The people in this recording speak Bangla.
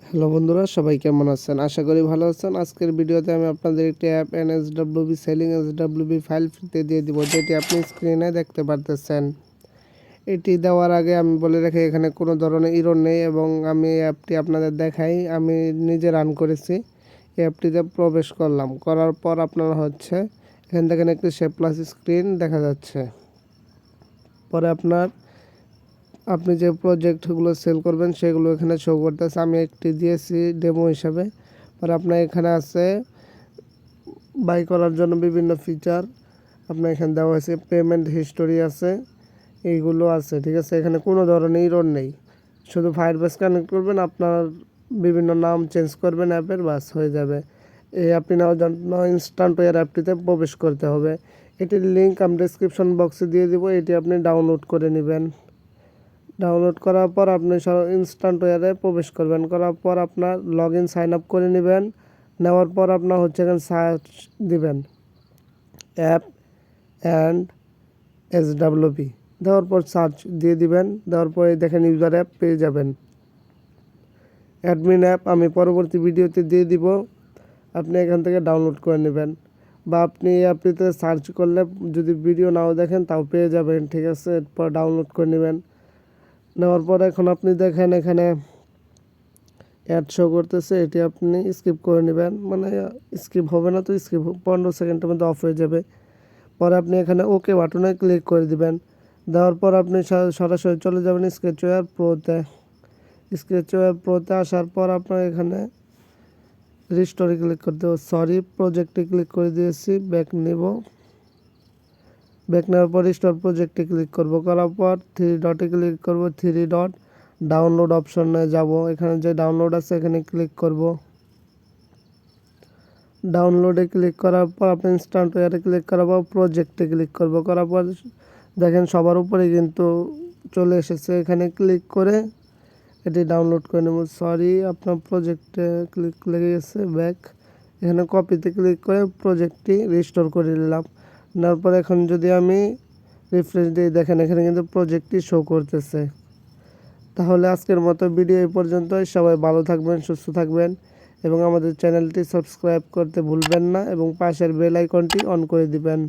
হ্যালো বন্ধুরা, সবাই কেমন আছেন? আশা করি ভালো আছেন। আজকের ভিডিওতে আমি আপনাদের একটি app SWB selling SWB file ফ্রিতে দিয়ে দিব, যেটি আপনি স্ক্রিনে দেখতে পারতেছেন। এটি দেওয়ার আগে আমি বলে রাখি, এখানে কোনো ধরনের এরর নেই এবং আমি এই অ্যাপটি আপনাদের দেখাই। আমি নিজে রান করেছি। এই অ্যাপটিতে প্রবেশ করলাম, করার পর আপনারা এখান থেকে একটি শেপ প্লাস স্ক্রিন দেখা যাচ্ছে। পরে আপনি যে প্রজেক্টগুলো সেল করবেন সেগুলো এখানে শো করতেছে। আমি একটি দিয়েছি ডেমো হিসাবে। পরে আপনার এখানে আছে বাই করার জন্য বিভিন্ন ফিচার আপনার এখানে দেওয়া হয়েছে, পেমেন্ট হিস্টোরি আছে, এইগুলো আছে। ঠিক আছে, এখানে কোনো ধরনের এরর নেই। শুধু ফায়ারবেস কানেক্ট করবেন, আপনার বিভিন্ন নাম চেঞ্জ করবেন অ্যাপের, বাস হয়ে যাবে। এই অ্যাপটি নেওয়ার জন্য ইনস্ট্যান্টওয়্যার অ্যাপটিতে প্রবেশ করতে হবে। এটির লিঙ্ক আমি ডেসক্রিপশন বক্সে দিয়ে দিব। এটি আপনি ডাউনলোড করে নেবেন। ডাউনলোড করার পর আপনি ইনস্ট্যান্টওয়্যারে প্রবেশ করবেন। করার পর আপনার লগ ইন সাইন আপ করে নেবেন। নেওয়ার পর আপনার এখানে সার্চ দিবেন অ্যাপ অ্যান্ড SWB, দেওয়ার পর সার্চ দিয়ে দিবেন। দেওয়ার পরে দেখেন ইউজার অ্যাপ পেয়ে যাবেন। অ্যাডমিন অ্যাপ আমি পরবর্তী ভিডিওতে দিয়ে দিব, আপনি এখান থেকে ডাউনলোড করে নেবেন। বা আপনি এই অ্যাপটিতে সার্চ করলে যদি ভিডিও নাও দেখেন তাও পেয়ে যাবেন। ঠিক আছে, এরপর ডাউনলোড করে নেবেন। নেওয়ার পর এখন আপনি দেখেন এখানে অ্যাড শো করতেছে, এটি আপনি স্কিপ করে নেবেন। মানে স্কিপ হবে না, তো স্কিপ 15 সেকেন্ডের মধ্যে অফ হয়ে যাবে। পরে আপনি এখানে ওকে বাটনে ক্লিক করে দিবেন। দেওয়ার পর আপনি সরাসরি চলে যাবেন স্কেচওয়্যার প্রোতে। স্কেচওয়্যার প্রোতে আসার পর আপনার এখানে রিস্টোরে ক্লিক করতে হবে। প্রজেক্টে ক্লিক করে দিয়েছি, ব্যাক নেব। ব্যাক নেওয়ার পর রিস্টোর প্রজেক্টে ক্লিক করব। করার পর 3 ডটে ক্লিক করব। 3 ডট ডাউনলোড অপশনে যাব। এখানে যে ডাউনলোড আছে এখানে ক্লিক করব। ডাউনলোডে ক্লিক করার পর আপনি ইনস্ট্যান্টওয়্যারে ক্লিক করার পর প্রজেক্টে ক্লিক করব। করার পর দেখেন সবার উপরে কিন্তু চলে এসেছে। এখানে ক্লিক করে এটি ডাউনলোড করে নেব। আপনার প্রজেক্টে ক্লিক লেগে গেছে, ব্যাক। এখানে কপিতে ক্লিক করে প্রজেক্টটি রিস্টোর করে নিলাম। নেওয়ার পর এখন যদি আমি রিফ্রেশ দিই, দেখেন এখানে কিন্তু প্রজেক্টটি শো করতেছে। তাহলে আজকের মতো ভিডিও এই পর্যন্তই। সবাই ভালো থাকবেন, সুস্থ থাকবেন এবং আমাদের চ্যানেলটি সাবস্ক্রাইব করতে ভুলবেন না এবং পাশের বেল আইকনটি অন করে দিবেন।